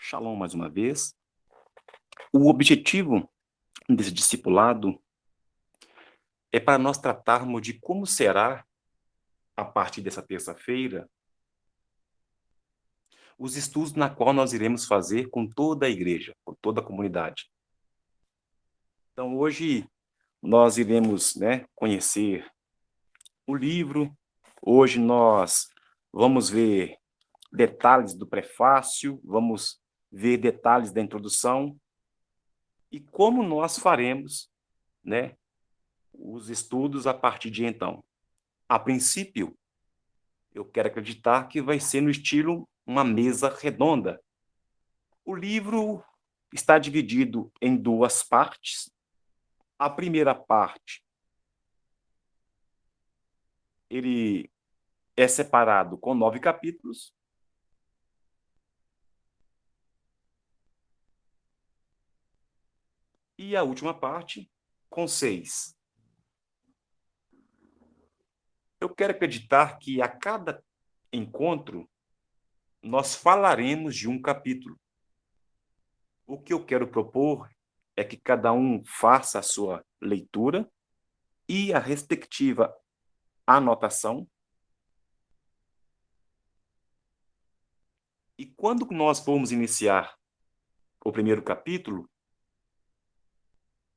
Shalom mais uma vez. O objetivo desse discipulado é para nós tratarmos de como será, a partir dessa terça-feira, os estudos na qual nós iremos fazer com toda a igreja, com toda a comunidade. Então, hoje, nós iremos, conhecer o livro. Hoje nós vamos ver detalhes do prefácio, vamos ver detalhes da introdução e como nós faremos, os estudos a partir de então. A princípio, eu quero acreditar que vai ser no estilo uma mesa redonda. O livro está dividido em duas partes. A primeira parte, ele é separado com 9 capítulos. E a última parte, com 6. Eu quero acreditar que a cada encontro, nós falaremos de um capítulo. O que eu quero propor é que cada um faça a sua leitura e a respectiva anotação. E quando nós formos iniciar o primeiro capítulo,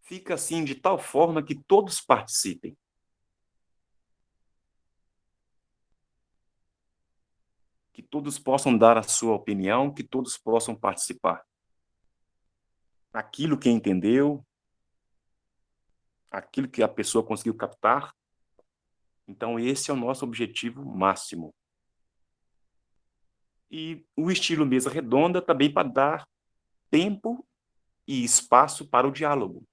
fica assim de tal forma que todos participem. Que todos possam dar a sua opinião, que todos possam participar. Aquilo que entendeu, aquilo que a pessoa conseguiu captar. Então, esse é o nosso objetivo máximo. E o estilo mesa redonda também para dar tempo e espaço para o diálogo.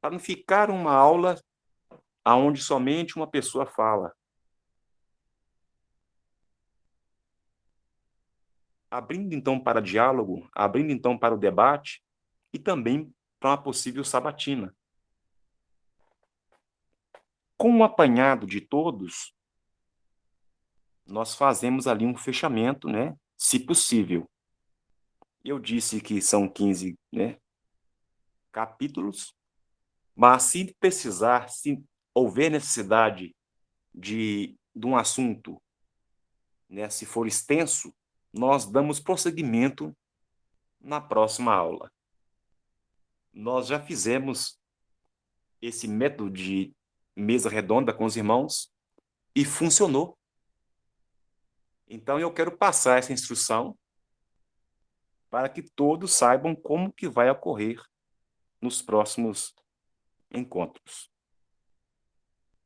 Para não ficar uma aula onde somente uma pessoa fala. Abrindo, então, para diálogo, abrindo, então, para o debate e também para uma possível sabatina. Com o apanhado de todos, nós fazemos ali um fechamento, se possível. Eu disse que são 15, capítulos, mas se precisar, se houver necessidade de um assunto, se for extenso, nós damos prosseguimento na próxima aula. Nós já fizemos esse método de mesa redonda com os irmãos e funcionou. Então, eu quero passar essa instrução para que todos saibam como que vai ocorrer nos próximos encontros.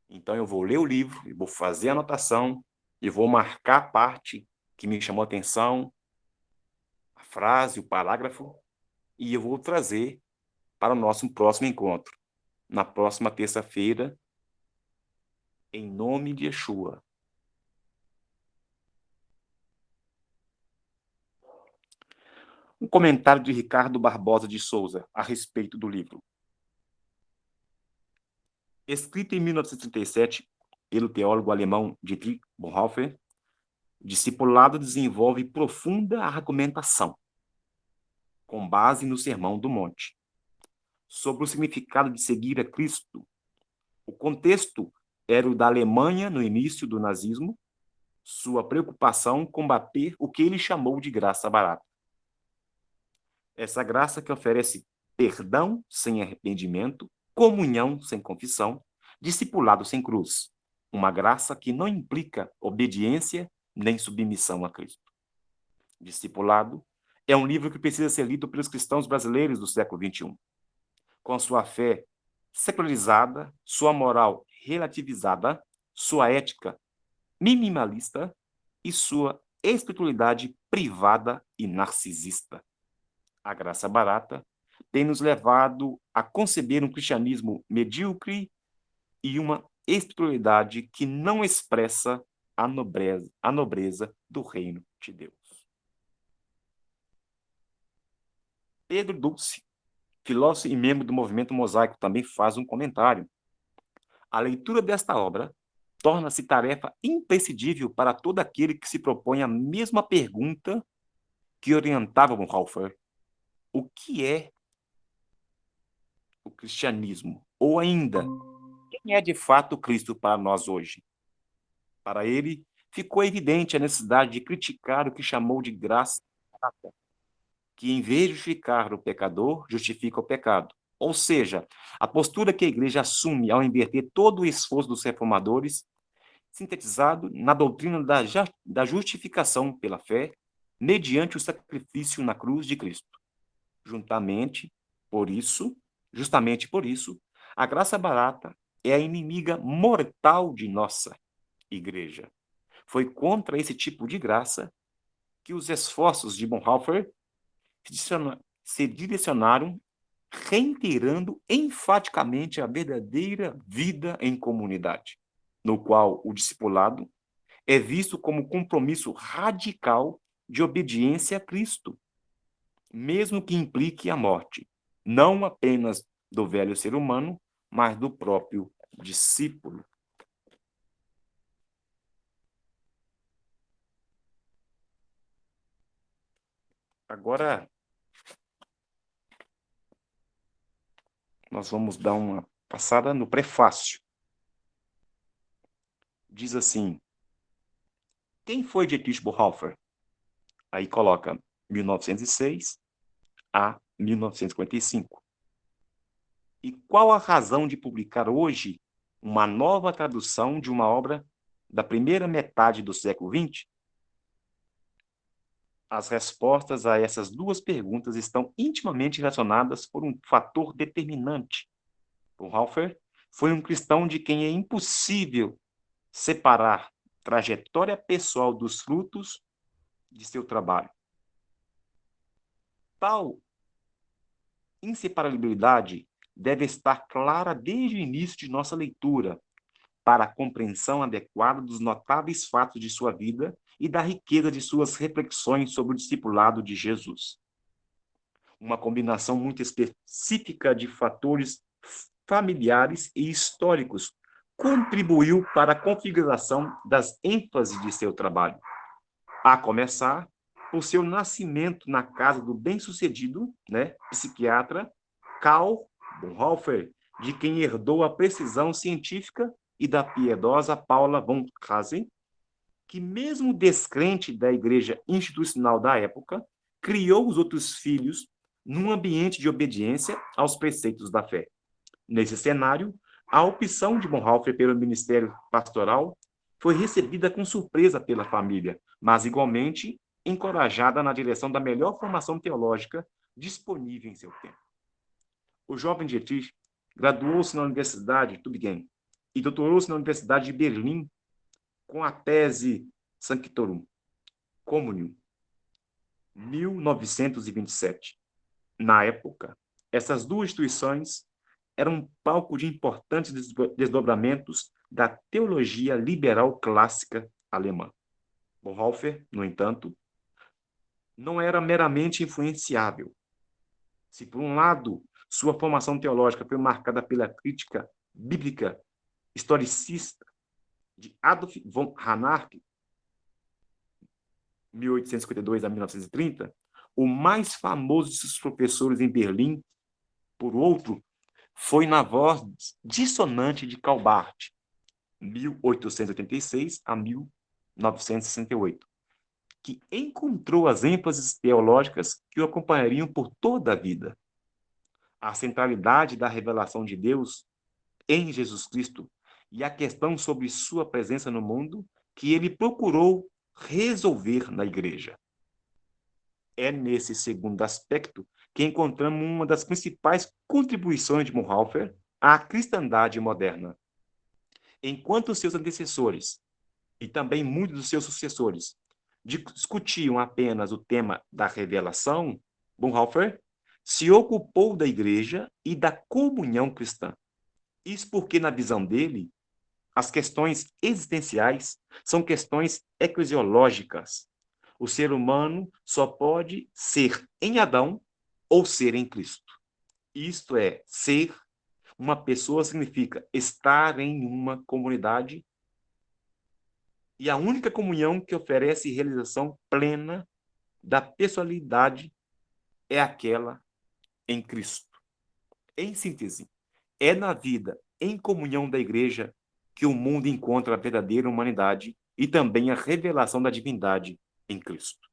Então, eu vou ler o livro, eu vou fazer a anotação, e vou marcar a parte que me chamou a atenção, a frase, o parágrafo, e eu vou trazer para o nosso próximo encontro, na próxima terça-feira, em nome de Yeshua. Um comentário de Ricardo Barbosa de Souza a respeito do livro. Escrito em 1937 pelo teólogo alemão Dietrich Bonhoeffer, Discipulado desenvolve profunda argumentação, com base no Sermão do Monte, sobre o significado de seguir a Cristo. O contexto era o da Alemanha no início do nazismo, sua preocupação combater o que ele chamou de graça barata. Essa graça que oferece perdão sem arrependimento, comunhão sem confissão, discipulado sem cruz. Uma graça que não implica obediência nem submissão a Cristo. Discipulado é um livro que precisa ser lido pelos cristãos brasileiros do século XXI. Com sua fé secularizada, sua moral relativizada, sua ética minimalista e sua espiritualidade privada e narcisista. A graça barata tem nos levado a conceber um cristianismo medíocre e uma espiritualidade que não expressa a nobreza do reino de Deus. Pedro Dulce, filósofo e membro do movimento mosaico, também faz um comentário. A leitura desta obra torna-se tarefa imprescindível para todo aquele que se propõe a mesma pergunta que orientava Bonhoeffer o que é o cristianismo, ou ainda, quem é de fato Cristo para nós hoje. Para ele, ficou evidente a necessidade de criticar o que chamou de graça, que em vez de justificar o pecador, justifica o pecado. Ou seja, a postura que a igreja assume ao inverter todo o esforço dos reformadores, sintetizado na doutrina da justificação pela fé, mediante o sacrifício na cruz de Cristo. Juntamente, por isso, justamente por isso, a graça barata é a inimiga mortal de nossa igreja. Foi contra esse tipo de graça que os esforços de Bonhoeffer se direcionaram, reiterando enfaticamente a verdadeira vida em comunidade, no qual o discipulado é visto como compromisso radical de obediência a Cristo, mesmo que implique a morte, não apenas do velho ser humano, mas do próprio discípulo. Agora, nós vamos dar uma passada no prefácio. Diz assim: quem foi Dietrich Bonhoeffer? Aí coloca 1906 a 1955. E qual a razão de publicar hoje uma nova tradução de uma obra da primeira metade do século XX? As respostas a essas duas perguntas estão intimamente relacionadas por um fator determinante. Bonhoeffer foi um cristão de quem é impossível separar trajetória pessoal dos frutos de seu trabalho. Tal inseparabilidade deve estar clara desde o início de nossa leitura, para a compreensão adequada dos notáveis fatos de sua vida e da riqueza de suas reflexões sobre o discipulado de Jesus. Uma combinação muito específica de fatores familiares e históricos contribuiu para a configuração das ênfases de seu trabalho, a começar por seu nascimento na casa do bem-sucedido, psiquiatra Karl Bonhoeffer, de quem herdou a precisão científica, e da piedosa Paula von Hasen, que, mesmo descrente da igreja institucional da época, criou os outros filhos num ambiente de obediência aos preceitos da fé. Nesse cenário, a opção de Bonhoeffer pelo ministério pastoral foi recebida com surpresa pela família, mas igualmente encorajada na direção da melhor formação teológica disponível em seu tempo. O jovem Dietrich graduou-se na Universidade Tübingen e doutorou-se na Universidade de Berlim com a tese Sanctorum Communium, 1927. Na época, essas duas instituições eram um palco de importantes desdobramentos da teologia liberal clássica alemã. Bonhoeffer, no entanto, não era meramente influenciável. Se, por um lado, sua formação teológica foi marcada pela crítica bíblica historicista de Adolf von Harnack, 1852 a 1930, o mais famoso de seus professores em Berlim, por outro, foi na voz dissonante de Karl Barth, 1886 a 1968, que encontrou as ênfases teológicas que o acompanhariam por toda a vida. A centralidade da revelação de Deus em Jesus Cristo e a questão sobre sua presença no mundo que ele procurou resolver na igreja. É nesse segundo aspecto que encontramos uma das principais contribuições de Bonhoeffer à cristandade moderna. Enquanto seus antecessores, e também muitos dos seus sucessores, discutiam apenas o tema da revelação, Bonhoeffer se ocupou da igreja e da comunhão cristã. Isso porque, na visão dele, as questões existenciais são questões eclesiológicas. O ser humano só pode ser em Adão ou ser em Cristo. Isto é, ser uma pessoa significa estar em uma comunidade, e a única comunhão que oferece realização plena da personalidade é aquela em Cristo. Em síntese, é na vida em comunhão da igreja que o mundo encontra a verdadeira humanidade e também a revelação da divindade em Cristo.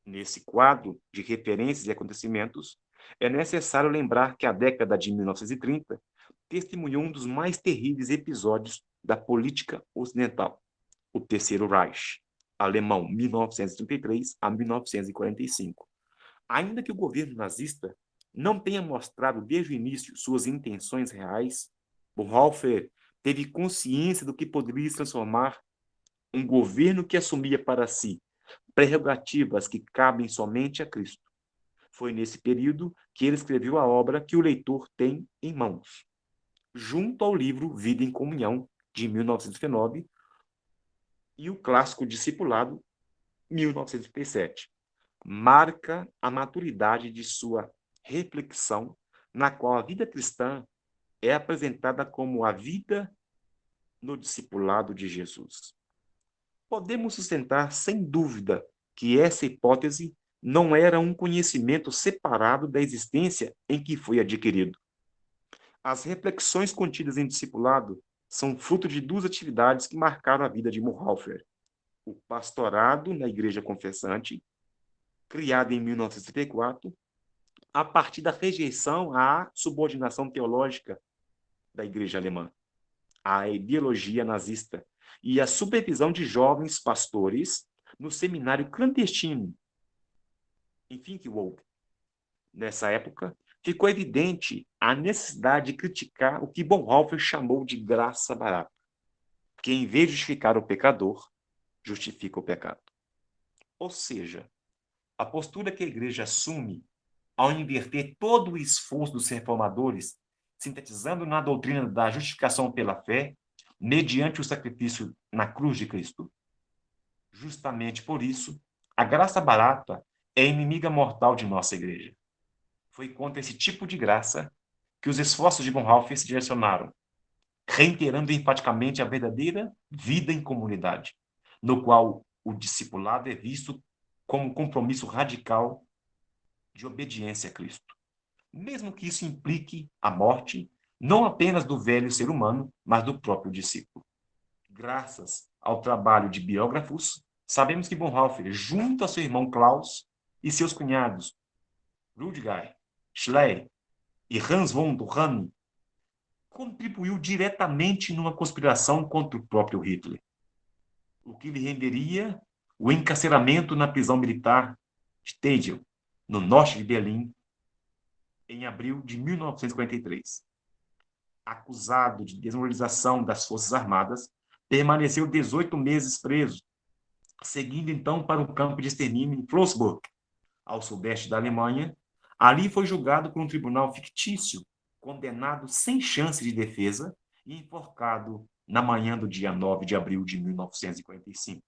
Nesse quadro de referências e acontecimentos, é necessário lembrar que a década de 1930 testemunhou um dos mais terríveis episódios da política ocidental, o Terceiro Reich, alemão 1933 a 1945. Ainda que o governo nazista não tenha mostrado desde o início suas intenções reais, Bonhoeffer teve consciência do que poderia se transformar um governo que assumia para si prerrogativas que cabem somente a Cristo. Foi nesse período que ele escreveu a obra que o leitor tem em mãos, junto ao livro Vida em Comunhão, de 1919, e o clássico Discipulado, 1937. Marca a maturidade de sua reflexão, na qual a vida cristã é apresentada como a vida no discipulado de Jesus. Podemos sustentar, sem dúvida, que essa hipótese não era um conhecimento separado da existência em que foi adquirido. As reflexões contidas em Discipulado são fruto de duas atividades que marcaram a vida de Bonhoeffer: o pastorado na Igreja Confessante, criada em 1934, a partir da rejeição à subordinação teológica da Igreja Alemã, à ideologia nazista, e a supervisão de jovens pastores no seminário clandestino em Finkenwald. Nessa época, ficou evidente a necessidade de criticar o que Bonhoeffer chamou de graça barata, que em vez de justificar o pecador, justifica o pecado. Ou seja, a postura que a igreja assume ao inverter todo o esforço dos reformadores, sintetizando na doutrina da justificação pela fé, mediante o sacrifício na cruz de Cristo. Justamente por isso, a graça barata é inimiga mortal de nossa igreja. Foi contra esse tipo de graça que os esforços de Bonhoeffer se direcionaram, reiterando enfaticamente a verdadeira vida em comunidade, no qual o discipulado é visto como um compromisso radical de obediência a Cristo, mesmo que isso implique a morte, não apenas do velho ser humano, mas do próprio discípulo. Graças ao trabalho de biógrafos, sabemos que Bonhoeffer, junto a seu irmão Klaus e seus cunhados Rudiger, Schleyer e Hans von Duhan, contribuiu diretamente numa conspiração contra o próprio Hitler, o que lhe renderia o encarceramento na prisão militar de Tegel, no norte de Berlim, em abril de 1943. Acusado de desmoralização das Forças Armadas, permaneceu 18 meses preso, seguindo então para um campo de extermínio em Flosburg, ao sudeste da Alemanha. Ali foi julgado por um tribunal fictício, condenado sem chance de defesa e enforcado na manhã do dia 9 de abril de 1945.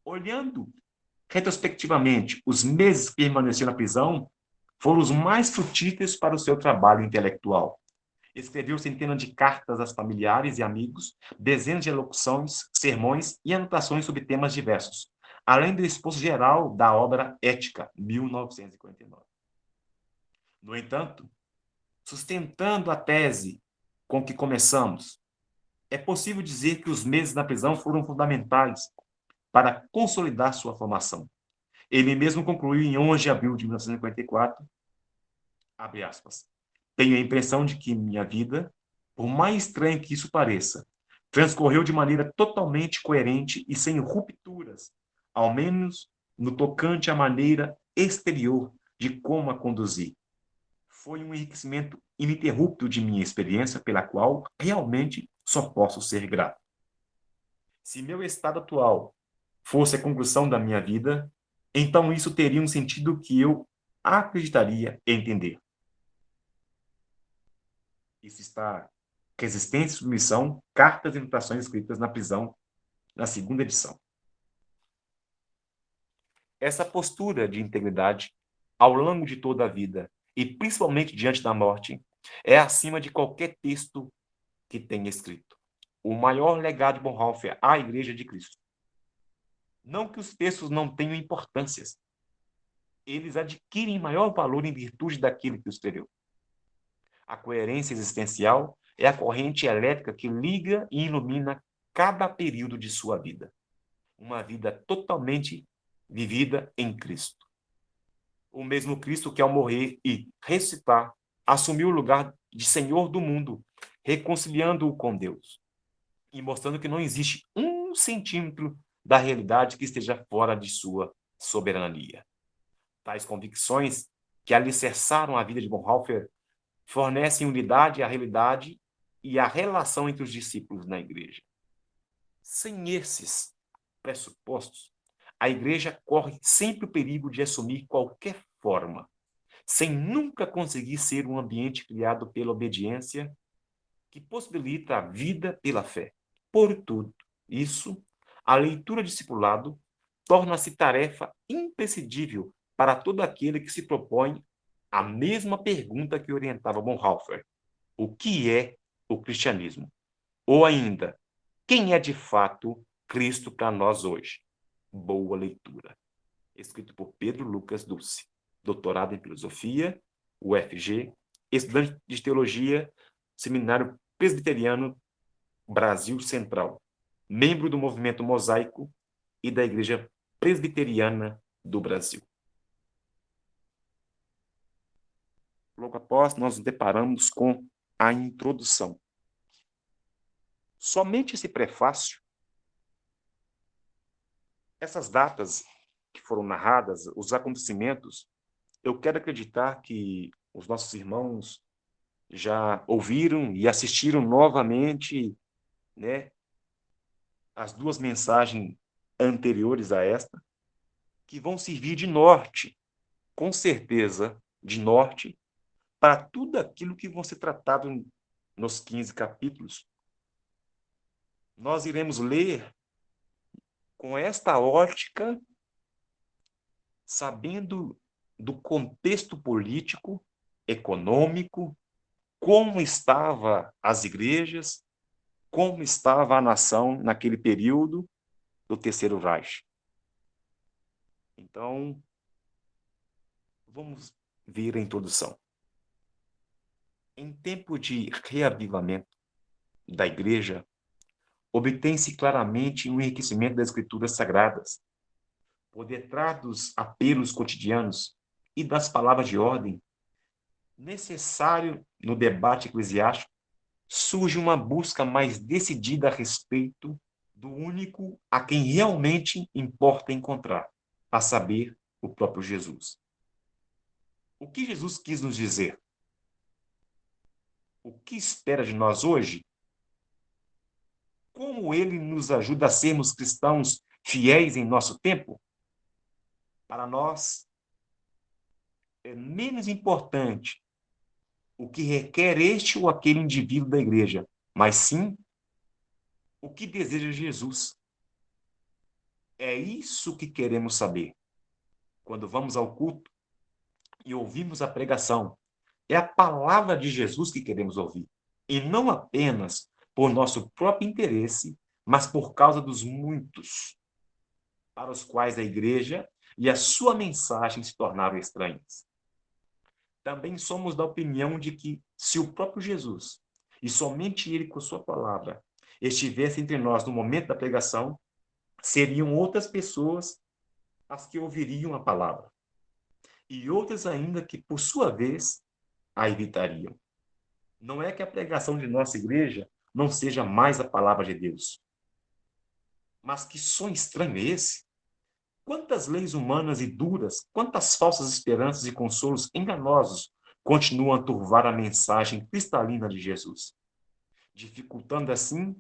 Olhando retrospectivamente, os meses que permaneceu na prisão foram os mais frutíferos para o seu trabalho intelectual. Escreveu centenas de cartas aos familiares e amigos, dezenas de elocuções, sermões e anotações sobre temas diversos, além do esboço geral da obra Ética, 1949. No entanto, sustentando a tese com que começamos, é possível dizer que os meses na prisão foram fundamentais para consolidar sua formação. Ele mesmo concluiu em 11 de abril de 1954, abre aspas, tenho a impressão de que minha vida, por mais estranho que isso pareça, transcorreu de maneira totalmente coerente e sem rupturas, ao menos no tocante à maneira exterior de como a conduzi. Foi um enriquecimento ininterrupto de minha experiência, pela qual realmente só posso ser grato. Se meu estado atual fosse a conclusão da minha vida, então isso teria um sentido que eu acreditaria entender. Isso está Resistência e Submissão, Cartas e Anotações escritas na prisão, na segunda edição. Essa postura de integridade, ao longo de toda a vida, e principalmente diante da morte, é acima de qualquer texto que tenha escrito. O maior legado de Bonhoeffer à Igreja de Cristo. Não que os textos não tenham importâncias, eles adquirem maior valor em virtude daquele que os escreveu. A coerência existencial é a corrente elétrica que liga e ilumina cada período de sua vida. Uma vida totalmente vivida em Cristo. O mesmo Cristo que, ao morrer e ressuscitar, assumiu o lugar de Senhor do mundo, reconciliando-o com Deus e mostrando que não existe 1 centímetro da realidade que esteja fora de sua soberania. Tais convicções que alicerçaram a vida de Bonhoeffer fornecem unidade à realidade e à relação entre os discípulos na igreja. Sem esses pressupostos, a igreja corre sempre o perigo de assumir qualquer forma, sem nunca conseguir ser um ambiente criado pela obediência que possibilita a vida pela fé. Por tudo isso, a leitura discipulado torna-se tarefa imprescindível para todo aquele que se propõe a mesma pergunta que orientava Bonhoeffer: o que é o cristianismo? Ou ainda, quem é de fato Cristo para nós hoje? Boa leitura. Escrito por Pedro Lucas Dulce, doutorado em filosofia, UFG, estudante de teologia, Seminário Presbiteriano Brasil Central, membro do movimento Mosaico e da Igreja Presbiteriana do Brasil. Logo após, nós nos deparamos com a introdução. Somente esse prefácio, essas datas que foram narradas, os acontecimentos, eu quero acreditar que os nossos irmãos já ouviram e assistiram novamente, né, as 2 mensagens anteriores a esta, que vão servir de norte, com certeza, de norte, para tudo aquilo que vão ser tratado nos 15 capítulos. Nós iremos ler com esta ótica, sabendo do contexto político, econômico, como estavam as igrejas, como estava a nação naquele período do Terceiro Reich. Então, vamos ver a introdução. Em tempo de reavivamento da igreja, obtém-se claramente um enriquecimento das escrituras sagradas, por detrás dos apelos cotidianos e das palavras de ordem, necessário no debate eclesiástico, surge uma busca mais decidida a respeito do único a quem realmente importa encontrar, a saber, o próprio Jesus. O que Jesus quis nos dizer? O que espera de nós hoje? Como ele nos ajuda a sermos cristãos fiéis em nosso tempo? Para nós, é menos importante o que requer este ou aquele indivíduo da igreja, mas sim o que deseja Jesus. É isso que queremos saber. Quando vamos ao culto e ouvimos a pregação, é a palavra de Jesus que queremos ouvir. E não apenas por nosso próprio interesse, mas por causa dos muitos para os quais a igreja e a sua mensagem se tornaram estranhas. Também somos da opinião de que, se o próprio Jesus, e somente ele com sua palavra, estivesse entre nós no momento da pregação, seriam outras pessoas as que ouviriam a palavra, e outras ainda que, por sua vez, a evitariam. Não é que a pregação de nossa igreja não seja mais a palavra de Deus, mas que som estranho é esse? Quantas leis humanas e duras, quantas falsas esperanças e consolos enganosos continuam a turvar a mensagem cristalina de Jesus, dificultando assim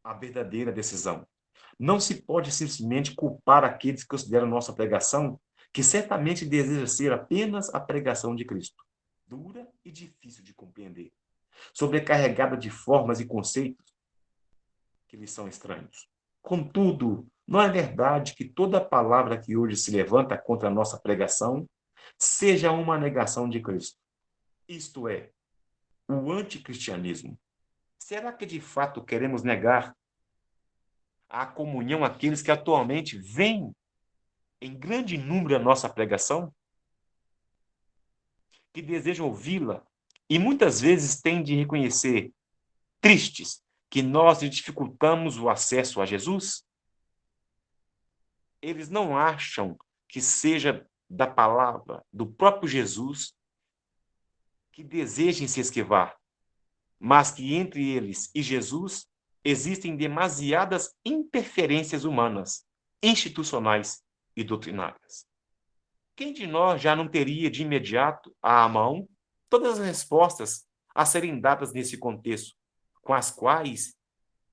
a verdadeira decisão. Não se pode simplesmente culpar aqueles que consideram nossa pregação, que certamente deseja ser apenas a pregação de Cristo, dura e difícil de compreender, sobrecarregada de formas e conceitos que lhes são estranhos. Contudo, não é verdade que toda palavra que hoje se levanta contra a nossa pregação seja uma negação de Cristo. Isto é, o anticristianismo. Será que de fato queremos negar à comunhão aqueles que atualmente vêm em grande número a nossa pregação, que desejam ouvi-la e muitas vezes têm de reconhecer, tristes, que nós dificultamos o acesso a Jesus? Eles não acham que seja da palavra do próprio Jesus que desejem se esquivar, mas que entre eles e Jesus existem demasiadas interferências humanas, institucionais e doutrinárias. Quem de nós já não teria de imediato à mão todas as respostas a serem dadas nesse contexto, com as quais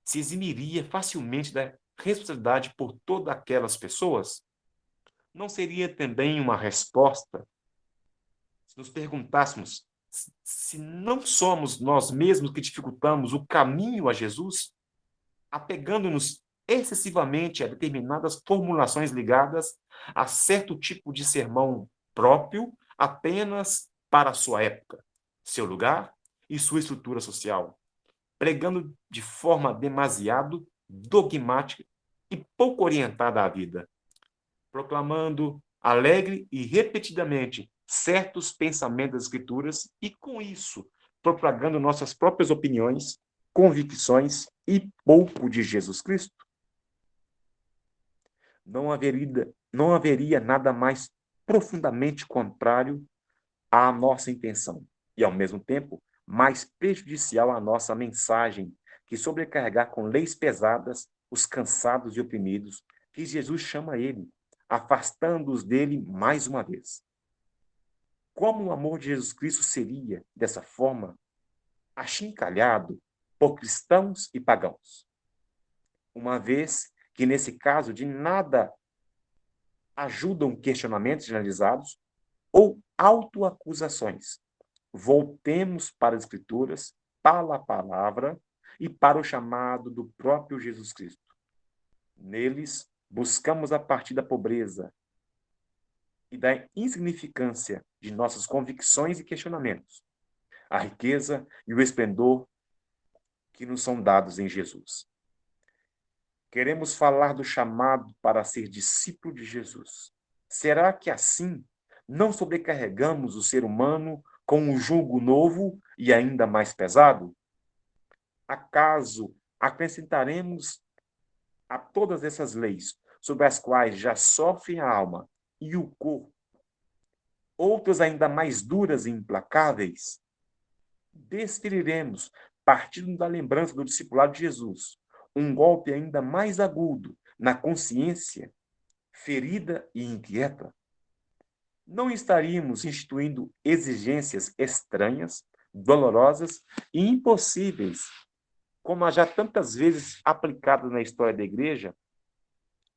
se eximiria facilmente da responsabilidade por todas aquelas pessoas? Não seria também uma resposta se nos perguntássemos se não somos nós mesmos que dificultamos o caminho a Jesus, apegando-nos excessivamente a determinadas formulações ligadas a certo tipo de sermão próprio apenas para a sua época, seu lugar e sua estrutura social, pregando de forma demasiado dogmática e pouco orientada à vida, proclamando alegre e repetidamente certos pensamentos das Escrituras e, com isso, propagando nossas próprias opiniões, convicções e pouco de Jesus Cristo? Não haveria nada mais profundamente contrário à nossa intenção e, ao mesmo tempo, mais prejudicial à nossa mensagem que sobrecarregar com leis pesadas os cansados e oprimidos, que Jesus chama ele, afastando-os dele mais uma vez. Como o amor de Jesus Cristo seria, dessa forma, achincalhado por cristãos e pagãos? Uma vez que, nesse caso, de nada ajudam questionamentos generalizados ou autoacusações. Voltemos para as Escrituras, para a palavra e para o chamado do próprio Jesus Cristo. Neles, buscamos a partir da pobreza e da insignificância de nossas convicções e questionamentos, a riqueza e o esplendor que nos são dados em Jesus. Queremos falar do chamado para ser discípulo de Jesus. Será que assim não sobrecarregamos o ser humano com um jugo novo e ainda mais pesado? Acaso acrescentaremos a todas essas leis, sobre as quais já sofre a alma e o corpo, outras ainda mais duras e implacáveis? Desferiremos, partindo da lembrança do discipulado de Jesus, um golpe ainda mais agudo na consciência, ferida e inquieta? Não estaríamos instituindo exigências estranhas, dolorosas e impossíveis, como as já tantas vezes aplicadas na história da Igreja,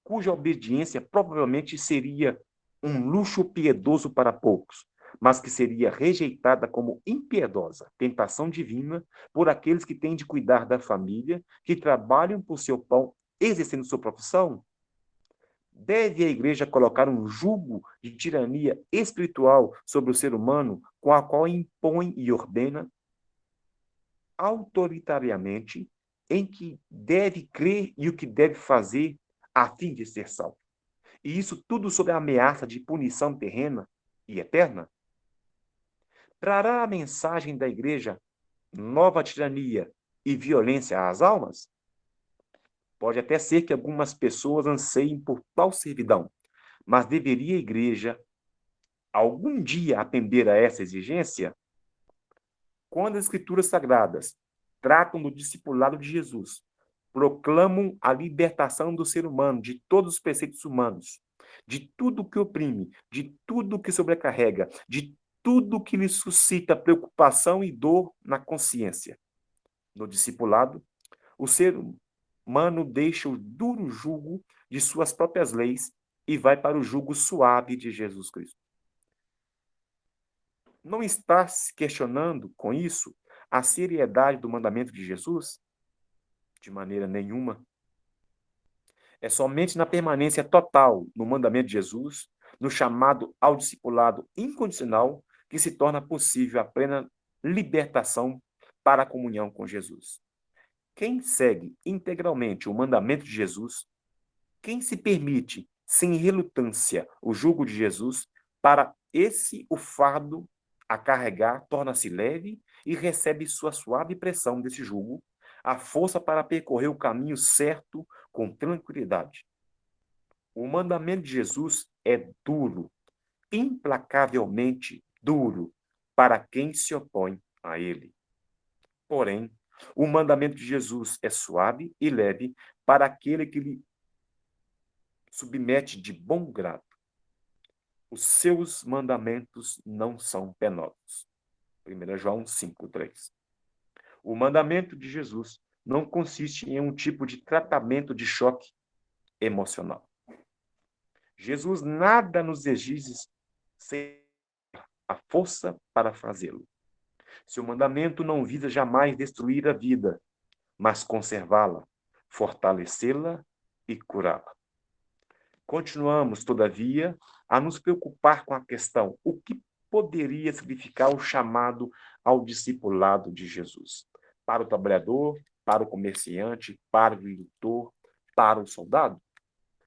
cuja obediência provavelmente seria um luxo piedoso para poucos, mas que seria rejeitada como impiedosa tentação divina por aqueles que têm de cuidar da família, que trabalham por seu pão, exercendo sua profissão? Deve a Igreja colocar um jugo de tirania espiritual sobre o ser humano, com a qual impõe e ordena autoritariamente em que deve crer e o que deve fazer a fim de ser salvo? E isso tudo sob a ameaça de punição terrena e eterna? Trará a mensagem da Igreja nova tirania e violência às almas? Pode até ser que algumas pessoas anseiem por tal servidão, mas deveria a Igreja algum dia atender a essa exigência? Quando as Escrituras Sagradas tratam do discipulado de Jesus, proclamam a libertação do ser humano de todos os preceitos humanos, de tudo que oprime, de tudo que sobrecarrega, de tudo que lhe suscita preocupação e dor na consciência. No discipulado, o ser humano deixa o duro jugo de suas próprias leis e vai para o jugo suave de Jesus Cristo. Não está se questionando com isso a seriedade do mandamento de Jesus? De maneira nenhuma. É somente na permanência total no mandamento de Jesus, no chamado ao discipulado incondicional, que se torna possível a plena libertação para a comunhão com Jesus. Quem segue integralmente o mandamento de Jesus, quem se permite, sem relutância, o jugo de Jesus, para esse o fardo a carregar torna-se leve e recebe sua suave pressão desse jugo, a força para percorrer o caminho certo com tranquilidade. O mandamento de Jesus é duro, implacavelmente duro, para quem se opõe a ele. Porém, o mandamento de Jesus é suave e leve para aquele que lhe submete de bom grado. Os seus mandamentos não são penosos. 1 João 5:3. O mandamento de Jesus não consiste em um tipo de tratamento de choque emocional. Jesus nada nos exige sem a força para fazê-lo. Seu mandamento não visa jamais destruir a vida, mas conservá-la, fortalecê-la e curá-la. Continuamos, todavia, a nos preocupar com a questão: o que poderia significar o chamado ao discipulado de Jesus? Para o trabalhador, para o comerciante, para o agricultor, para o soldado?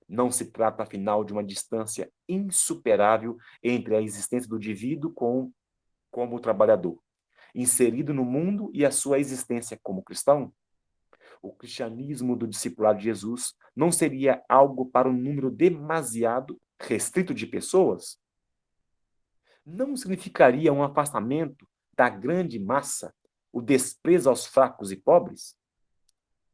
Não se trata, afinal, de uma distância insuperável entre a existência do indivíduo como trabalhador, inserido no mundo, e a sua existência como cristão? O cristianismo do discipulado de Jesus não seria algo para um número demasiado restrito de pessoas? Não significaria um afastamento da grande massa, o desprezo aos fracos e pobres?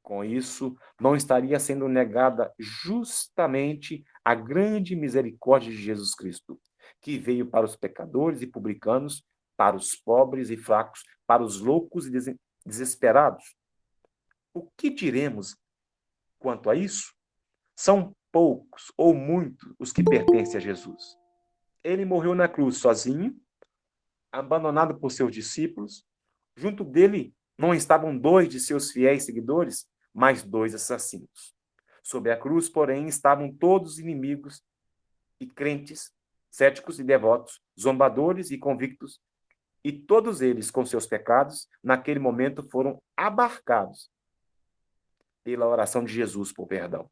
Com isso, não estaria sendo negada justamente a grande misericórdia de Jesus Cristo, que veio para os pecadores e publicanos, para os pobres e fracos, para os loucos e desesperados. O que diremos quanto a isso? São poucos ou muitos os que pertencem a Jesus. Ele morreu na cruz sozinho, abandonado por seus discípulos. Junto dele não estavam dois de seus fiéis seguidores, mas dois assassinos. Sob a cruz, porém, estavam todos os inimigos e crentes, céticos e devotos, zombadores e convictos, e todos eles, com seus pecados, naquele momento foram abarcados pela oração de Jesus por perdão.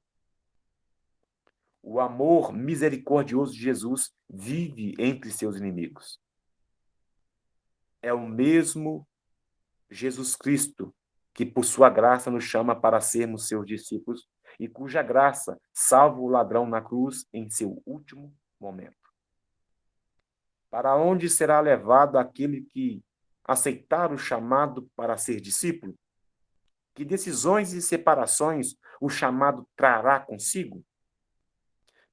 O amor misericordioso de Jesus vive entre seus inimigos. É o mesmo Jesus Cristo que, por sua graça, nos chama para sermos seus discípulos e cuja graça salva o ladrão na cruz em seu último momento. Para onde será levado aquele que aceitar o chamado para ser discípulo? Que decisões e separações o chamado trará consigo?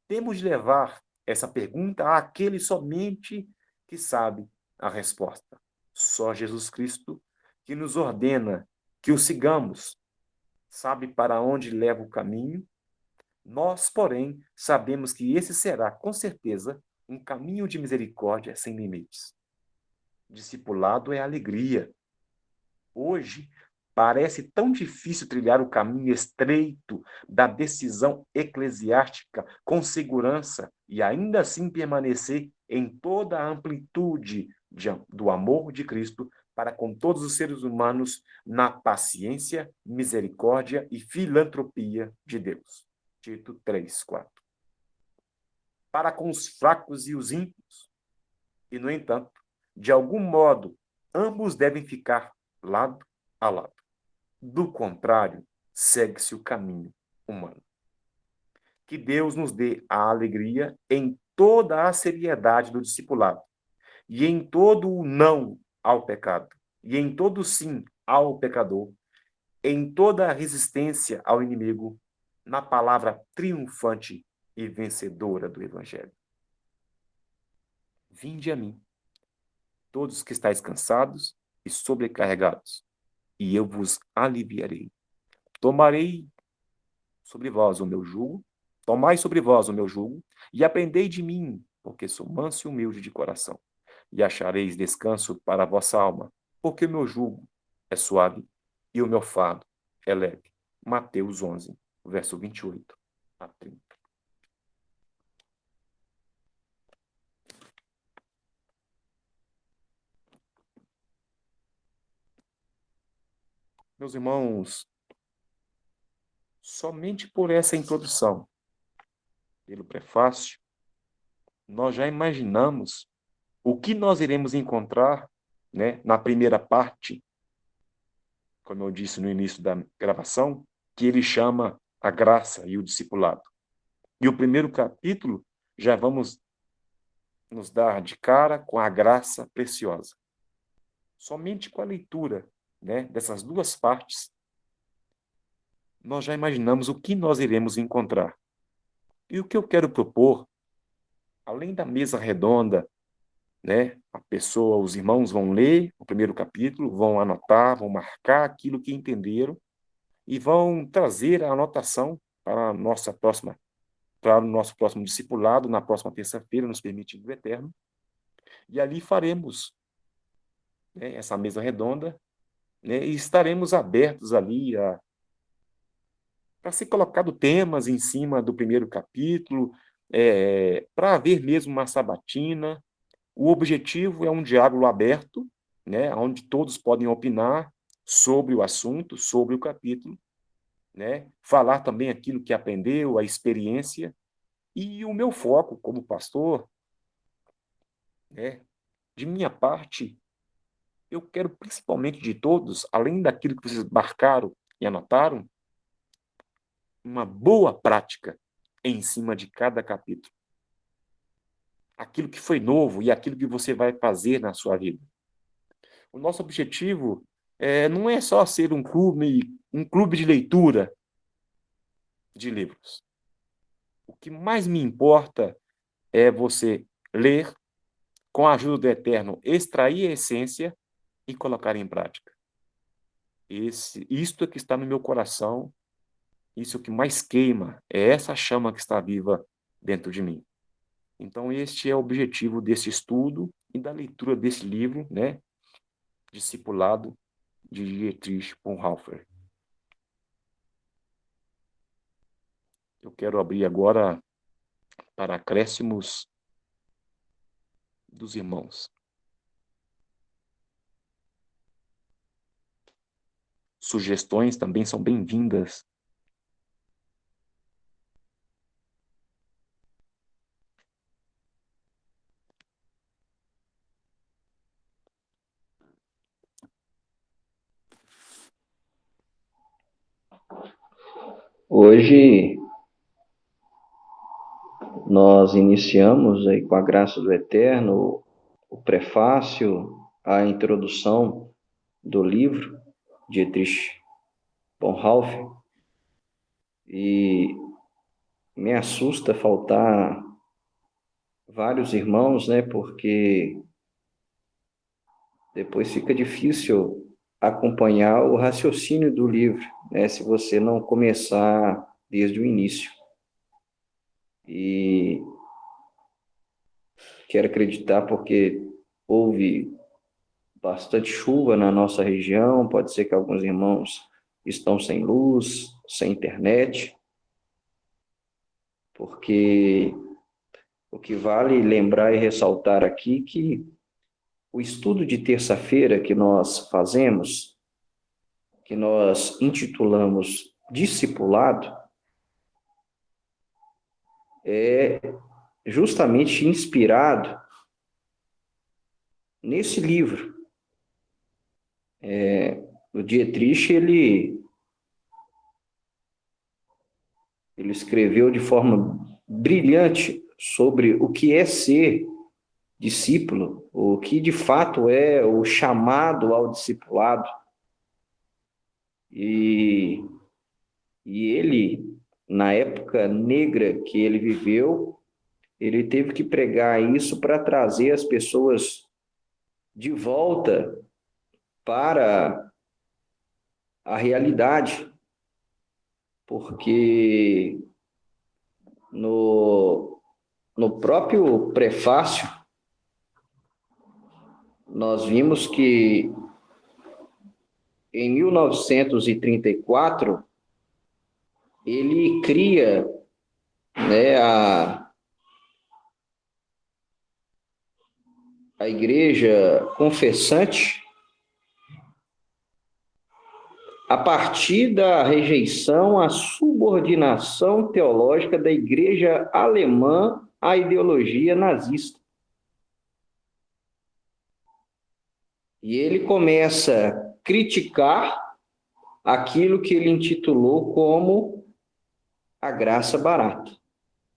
Temos de levar essa pergunta àquele somente que sabe a resposta. Só Jesus Cristo, que nos ordena que o sigamos, sabe para onde leva o caminho. Nós, porém, sabemos que esse será, com certeza, um caminho de misericórdia sem limites. Discipulado é alegria. Hoje, parece tão difícil trilhar o caminho estreito da decisão eclesiástica com segurança e ainda assim permanecer em toda a amplitude do amor de Cristo para com todos os seres humanos na paciência, misericórdia e filantropia de Deus. Tito 3:4. Para com os fracos e os ímpios. E, no entanto, de algum modo, ambos devem ficar lado a lado. Do contrário, segue-se o caminho humano. Que Deus nos dê a alegria em toda a seriedade do discipulado, e em todo o não ao pecado, e em todo o sim ao pecador, em toda a resistência ao inimigo, na palavra triunfante e vencedora do Evangelho. Vinde a mim, todos que estáis cansados e sobrecarregados, e eu vos aliviarei. Tomarei sobre vós o meu jugo, tomai sobre vós o meu jugo, e aprendei de mim, porque sou manso e humilde de coração, e achareis descanso para a vossa alma, porque o meu jugo é suave e o meu fardo é leve. Mateus 11, verso 28 a 30. Meus irmãos, Somente por essa introdução, pelo prefácio, nós já imaginamos o que nós iremos encontrar, né, na primeira parte, como eu disse no início da gravação, que ele chama a graça e o discipulado. E o primeiro capítulo já vamos nos dar de cara com a graça preciosa. Somente com a leitura, né, dessas duas partes, nós já imaginamos o que nós iremos encontrar. E o que eu quero propor, além da mesa redonda, né, a pessoa, os irmãos vão ler o primeiro capítulo, vão anotar, vão marcar aquilo que entenderam e vão trazer a anotação para a nossa próxima, para o nosso próximo discipulado, na próxima terça-feira, nos permitindo o Eterno. E ali faremos, né, essa mesa redonda, né, e estaremos abertos ali para ser colocado temas em cima do primeiro capítulo, para haver mesmo uma sabatina. O objetivo é um diálogo aberto, né, onde todos podem opinar sobre o assunto, sobre o capítulo, né, falar também aquilo que aprendeu, a experiência, e o meu foco como pastor, né, de minha parte, eu quero principalmente de todos, além daquilo que vocês marcaram e anotaram, uma boa prática em cima de cada capítulo. Aquilo que foi novo e aquilo que você vai fazer na sua vida. O nosso objetivo não é só ser um clube de leitura de livros. O que mais me importa é você ler, com a ajuda do Eterno, extrair a essência e colocar em prática. Isto é que está no meu coração, isso é o que mais queima, é essa chama que está viva dentro de mim. Então, este é o objetivo desse estudo e da leitura desse livro, né? Discipulado de Dietrich Bonhoeffer. Eu quero abrir agora para acréscimos dos irmãos. Sugestões também são bem-vindas. Hoje nós iniciamos aí com a graça do Eterno o prefácio, a introdução do livro de Dietrich Bonhoeffer, e me assusta faltar vários irmãos, né, porque depois fica difícil acompanhar o raciocínio do livro, né, se você não começar desde o início. E quero acreditar porque houve bastante chuva na nossa região, pode ser que alguns irmãos estão sem luz, sem internet, porque o que vale lembrar e ressaltar aqui que o estudo de terça-feira que nós fazemos, que nós intitulamos Discipulado, é justamente inspirado nesse livro. O Dietrich, ele escreveu de forma brilhante sobre o que é ser discípulo, o que de fato é o chamado ao discipulado. E, e ele, na época negra que ele viveu, ele teve que pregar isso para trazer as pessoas de volta para a realidade, porque no próprio prefácio, nós vimos que em 1934 ele cria, né, a igreja confessante a partir da rejeição à subordinação teológica da igreja alemã à ideologia nazista. E ele começa a criticar aquilo que ele intitulou como a graça barata,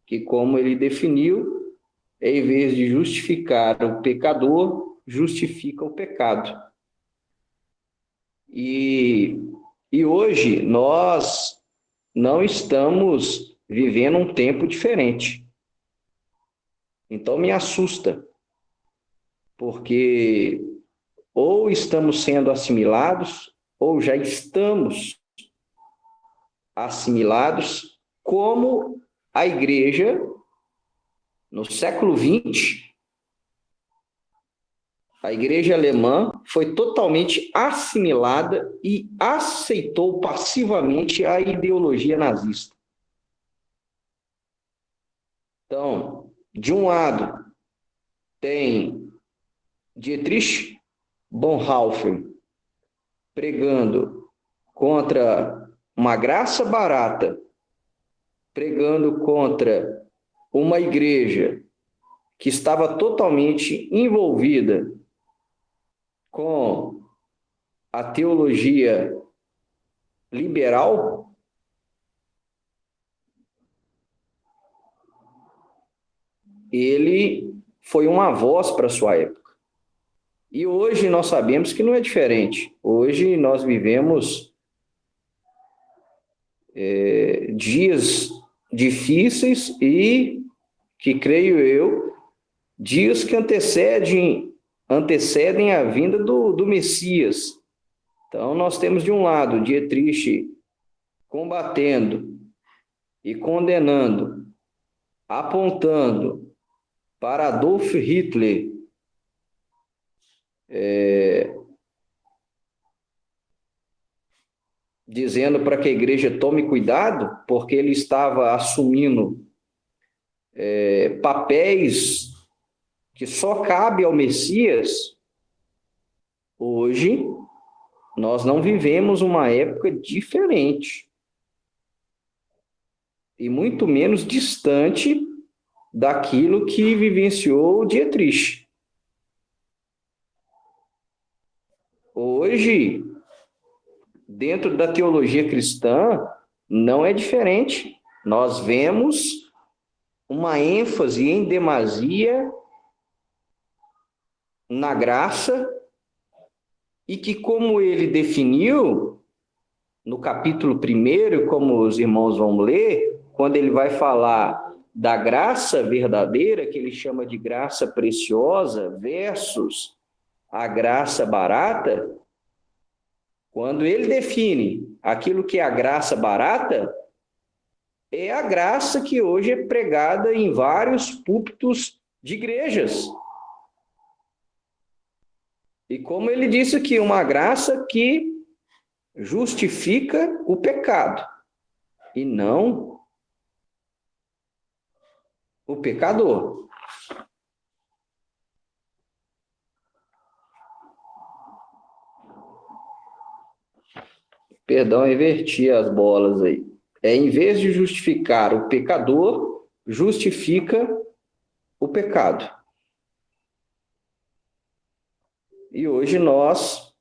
que, como ele definiu, em vez de justificar o pecador, justifica o pecado. E hoje nós não estamos vivendo um tempo diferente. Então me assusta, porque ou estamos sendo assimilados, ou já estamos assimilados, como a igreja, no século XX, a igreja alemã foi totalmente assimilada e aceitou passivamente a ideologia nazista. Então, de um lado, tem Dietrich Bonhoeffer pregando contra uma graça barata, pregando contra uma igreja que estava totalmente envolvida com a teologia liberal. Ele foi uma voz para a sua época. E hoje nós sabemos que não é diferente. Hoje nós vivemos dias difíceis e que, creio eu, dias que antecedem a vinda do Messias. Então, nós temos, de um lado, Dietrich combatendo e condenando, apontando para Adolf Hitler, dizendo para que a igreja tome cuidado, porque ele estava assumindo papéis que só cabe ao Messias. Hoje, nós não vivemos uma época diferente e muito menos distante daquilo que vivenciou Dietrich. Hoje, dentro da teologia cristã, não é diferente. Nós vemos uma ênfase em demasia na graça, e que, como ele definiu no capítulo 1, como os irmãos vão ler, quando ele vai falar da graça verdadeira, que ele chama de graça preciosa, versus a graça barata, quando ele define aquilo que é a graça barata, é a graça que hoje é pregada em vários púlpitos de igrejas. E como ele disse aqui, uma graça que justifica o pecado e não o pecador. Perdão, inverti as bolas aí. Em vez de justificar o pecador, justifica o pecado. E hoje nós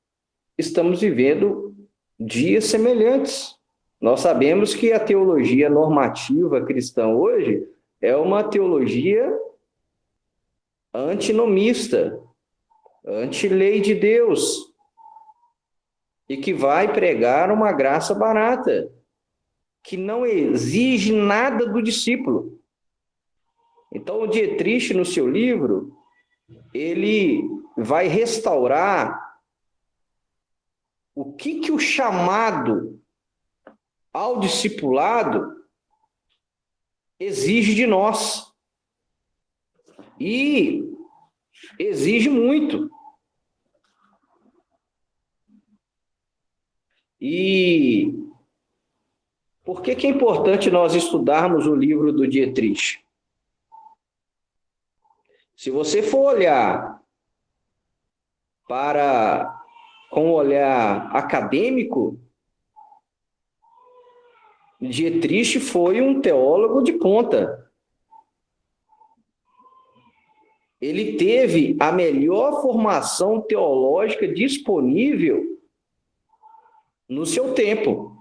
estamos vivendo dias semelhantes. Nós sabemos que a teologia normativa cristã hoje é uma teologia antinomista, anti-lei de Deus, e que vai pregar uma graça barata, que não exige nada do discípulo. Então, o Dietrich, no seu livro, ele vai restaurar o que o chamado ao discipulado exige de nós. E exige muito. E por que é importante nós estudarmos o livro do Dietrich? Se você for olhar com um olhar acadêmico, Dietrich foi um teólogo de ponta. Ele teve a melhor formação teológica disponível no seu tempo.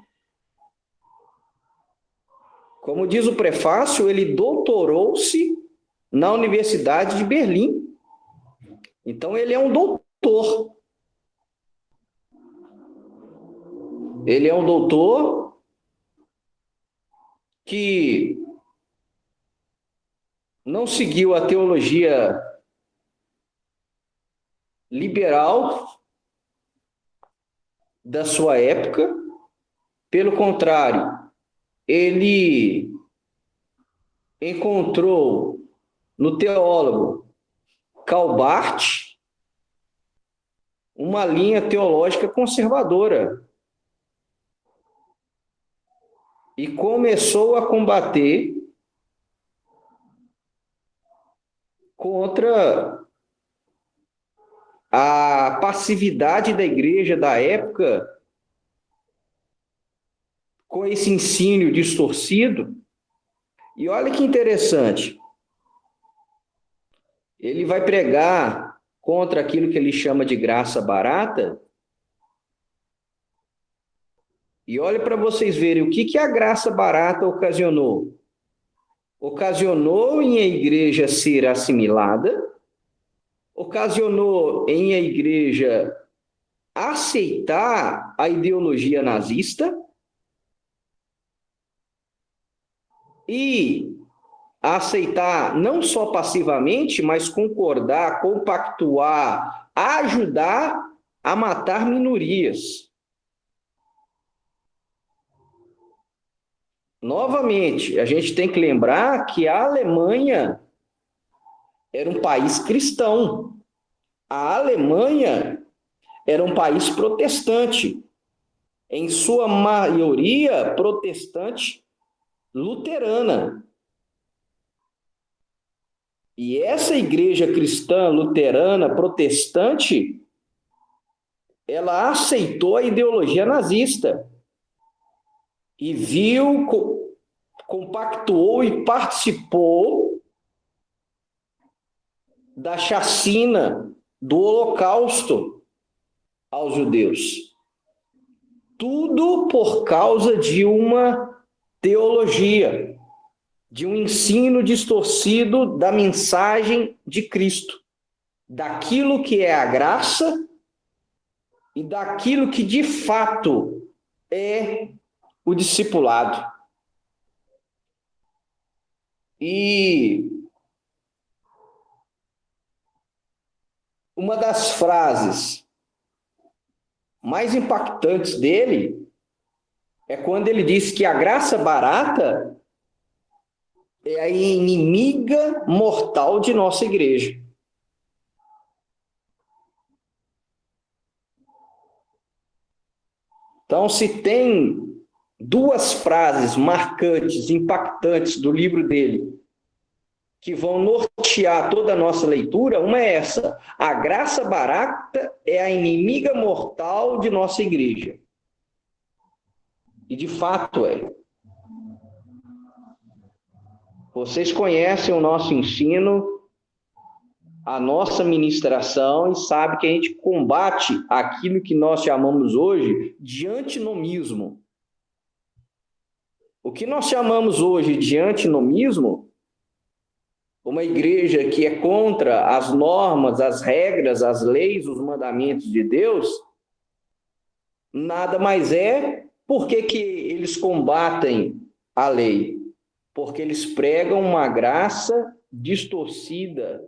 Como diz o prefácio, ele doutorou-se na Universidade de Berlim. Então, ele é um doutor. Ele é um doutor que não seguiu a teologia liberal da sua época. Pelo contrário, ele encontrou no teólogo Karl Barth uma linha teológica conservadora e começou a combater contra a passividade da igreja da época com esse ensino distorcido. E olha que interessante, ele vai pregar contra aquilo que ele chama de graça barata. E olha para vocês verem o que a graça barata ocasionou. Ocasionou em a igreja ser assimilada, ocasionou em a igreja aceitar a ideologia nazista e aceitar não só passivamente, mas concordar, compactuar, ajudar a matar minorias. Novamente, a gente tem que lembrar que a Alemanha era um país cristão. A Alemanha era um país protestante, em sua maioria protestante luterana. E essa igreja cristã, luterana, protestante, ela aceitou a ideologia nazista e viu, compactuou e participou da chacina, do holocausto aos judeus. Tudo por causa de uma teologia, de um ensino distorcido da mensagem de Cristo, daquilo que é a graça e daquilo que de fato é o discipulado. E uma das frases mais impactantes dele é quando ele diz que a graça barata é a inimiga mortal de nossa igreja. Então, se tem duas frases marcantes, impactantes do livro dele, que vão nortear toda a nossa leitura, uma é essa: a graça barata é a inimiga mortal de nossa igreja. E de fato é. Vocês conhecem o nosso ensino, a nossa ministração, e sabem que a gente combate aquilo que nós chamamos hoje de antinomismo. O que nós chamamos hoje de antinomismo, uma igreja que é contra as normas, as regras, as leis, os mandamentos de Deus, nada mais é. Por que eles combatem a lei? Porque eles pregam uma graça distorcida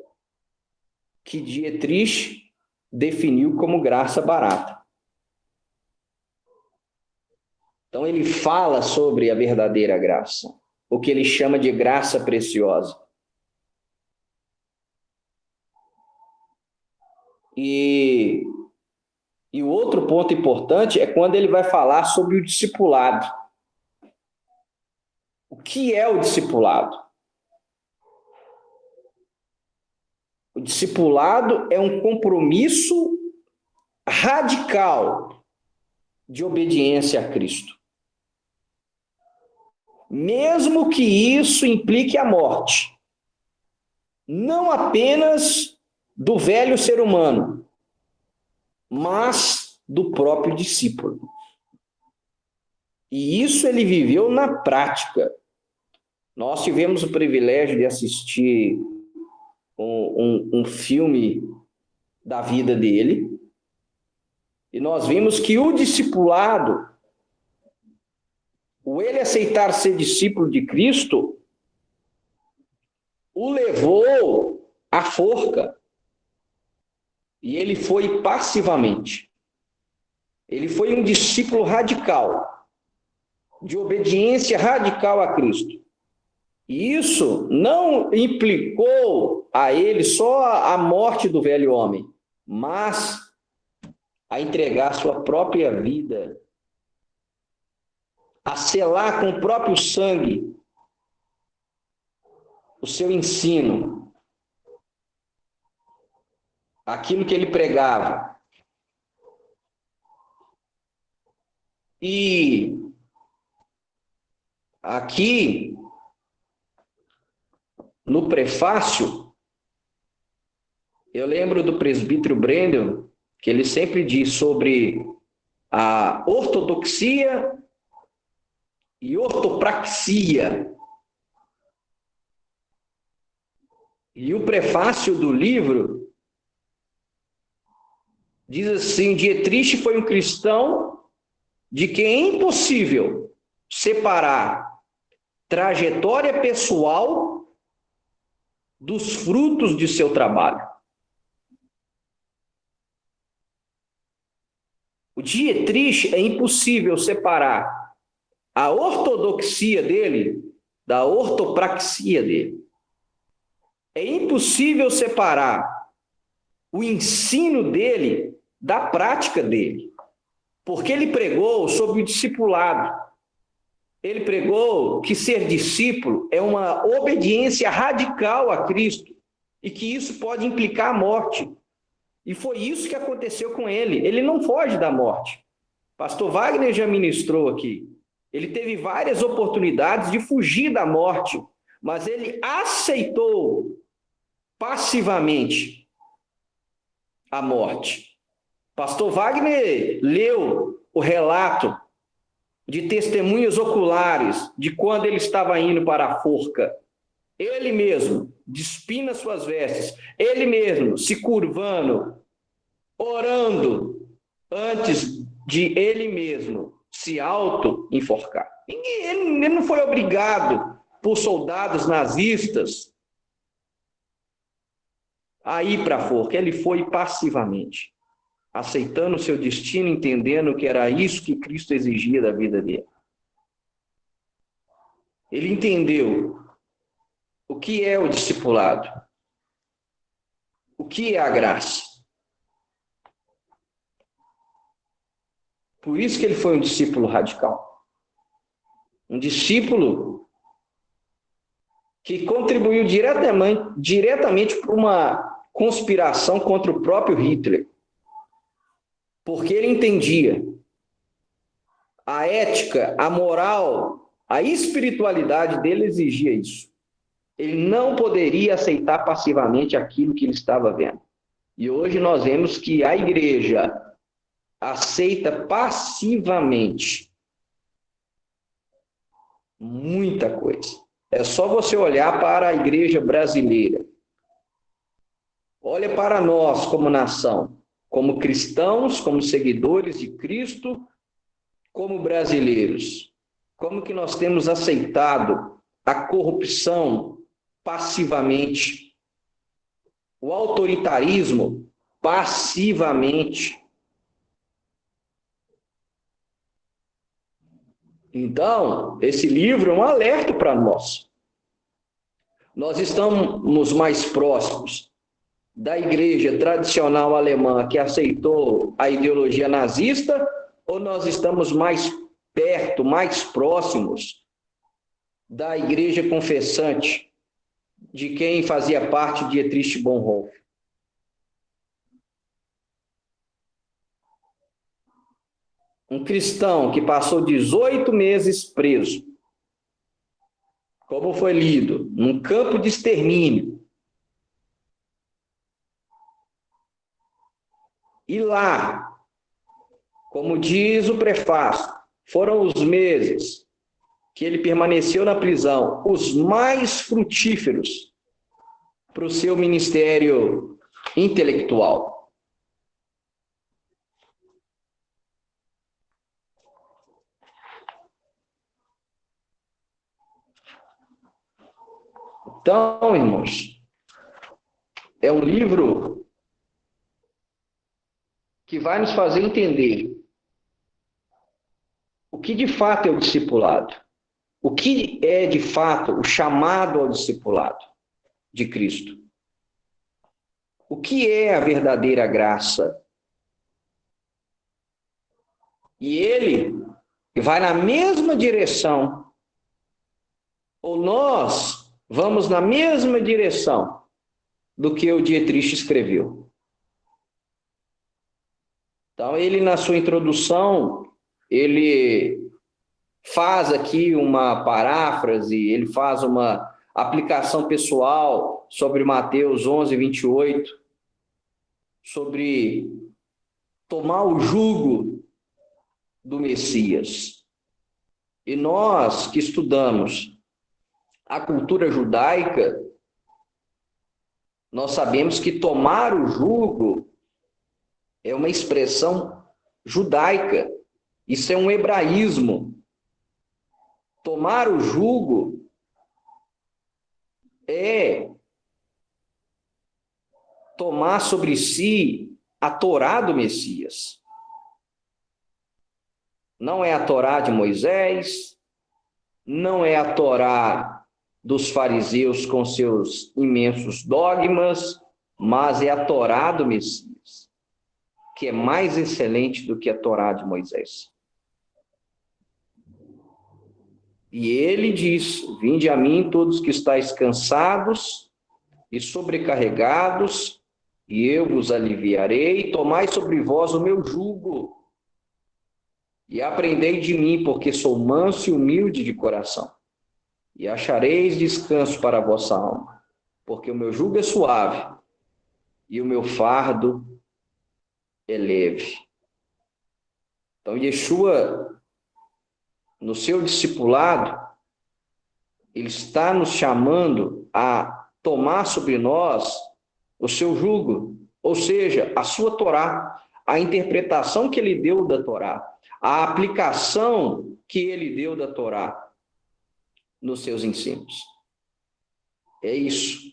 que Dietrich definiu como graça barata. Então ele fala sobre a verdadeira graça, o que ele chama de graça preciosa. E o outro ponto importante é quando ele vai falar sobre o discipulado. O que é o discipulado? O discipulado é um compromisso radical de obediência a Cristo. mesmo que isso implique a morte, não apenas do velho ser humano, mas do próprio discípulo. E isso ele viveu na prática. Nós tivemos o privilégio de assistir um filme da vida dele, e nós vimos que o discipulado, o ele aceitar ser discípulo de Cristo, o levou à forca, e ele foi passivamente. Ele foi um discípulo radical, de obediência radical a Cristo. E isso não implicou a ele só a morte do velho homem, mas a entregar sua própria vida, a selar com o próprio sangue o seu ensino, aquilo que ele pregava. E aqui, no prefácio, eu lembro do presbítero Brandon, que ele sempre diz sobre a ortodoxia e ortopraxia. E o prefácio do livro diz assim: Dietrich foi um cristão de quem é impossível separar trajetória pessoal dos frutos de seu trabalho. O Dietrich é impossível separar a ortodoxia dele da ortopraxia dele. É impossível separar o ensino dele da prática dele, porque ele pregou sobre o discipulado. Ele pregou que ser discípulo é uma obediência radical a Cristo e que isso pode implicar a morte. E foi isso que aconteceu com ele. Ele não foge da morte. Pastor Wagner já ministrou aqui. Ele teve várias oportunidades de fugir da morte, mas ele aceitou passivamente a morte. Pastor Wagner leu o relato de testemunhas oculares de quando ele estava indo para a forca. Ele mesmo despindo as suas vestes, ele mesmo se curvando, orando, antes de ele mesmo se auto-enforcar. Ele não foi obrigado por soldados nazistas a ir para a forca, ele foi passivamente, aceitando o seu destino, entendendo que era isso que Cristo exigia da vida dele. Ele entendeu o que é o discipulado, o que é a graça. Por isso que ele foi um discípulo radical. Um discípulo que contribuiu diretamente para uma conspiração contra o próprio Hitler. Porque ele entendia a ética, a moral, a espiritualidade dele exigia isso. Ele não poderia aceitar passivamente aquilo que ele estava vendo. E hoje nós vemos que a igreja aceita passivamente muita coisa. É só você olhar para a igreja brasileira. Olha para nós como nação, como cristãos, como seguidores de Cristo, como brasileiros. Como que nós temos aceitado a corrupção passivamente, o autoritarismo passivamente. Então, esse livro é um alerta para nós. Nós estamos mais próximos da igreja tradicional alemã que aceitou a ideologia nazista, ou nós estamos mais perto, mais próximos da igreja confessante, de quem fazia parte de Dietrich Bonhoeffer? Um cristão que passou 18 meses preso, como foi lido, num campo de extermínio. E lá, como diz o prefácio, foram os meses que ele permaneceu na prisão os mais frutíferos para o seu ministério intelectual. Então, irmãos, é um livro que vai nos fazer entender o que de fato é o discipulado, o que é de fato o chamado ao discipulado de Cristo, o que é a verdadeira graça. E ele vai na mesma direção, ou nós vamos na mesma direção do que o Dietrich escreveu. Então, ele, na sua introdução, ele faz aqui uma paráfrase, ele faz uma aplicação pessoal sobre Mateus 11, 28, sobre tomar o jugo do Messias. E nós que estudamos a cultura judaica, nós sabemos que tomar o jugo é uma expressão judaica. Isso é um hebraísmo. Tomar o jugo é tomar sobre si a Torá do Messias. Não é a Torá de Moisés, não é a Torá dos fariseus com seus imensos dogmas, mas é a Torá do Messias, que é mais excelente do que a Torá de Moisés. E ele diz: vinde a mim todos que estáis cansados e sobrecarregados, e eu vos aliviarei. Tomai sobre vós o meu jugo, e aprendei de mim, porque sou manso e humilde de coração, e achareis descanso para a vossa alma, porque o meu jugo é suave e o meu fardo é leve. Então, Yeshua, no seu discipulado, ele está nos chamando a tomar sobre nós o seu jugo, ou seja, a sua Torá, a interpretação que ele deu da Torá, a aplicação que ele deu da Torá nos seus ensinos. É isso.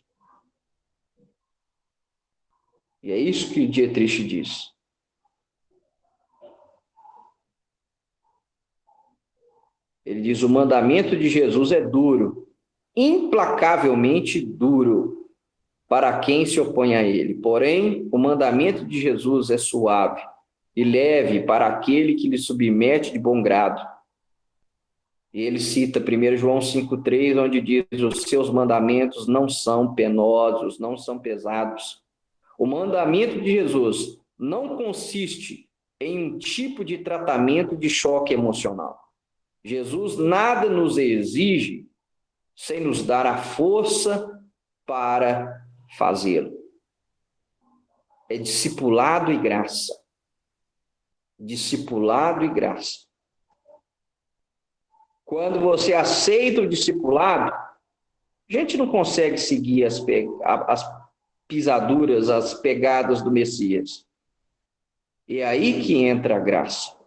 E é isso que Dietrich diz. Ele diz: o mandamento de Jesus é duro, implacavelmente duro, para quem se opõe a ele. Porém, o mandamento de Jesus é suave e leve para aquele que lhe submete de bom grado. E ele cita 1 João 5,3, onde diz: os seus mandamentos não são penosos, não são pesados. O mandamento de Jesus não consiste em um tipo de tratamento de choque emocional. Jesus nada nos exige sem nos dar a força para fazê-lo. É discipulado e graça. Discipulado e graça. Quando você aceita o discipulado, a gente não consegue seguir as pisaduras, as pegadas do Messias. É aí que entra a graça.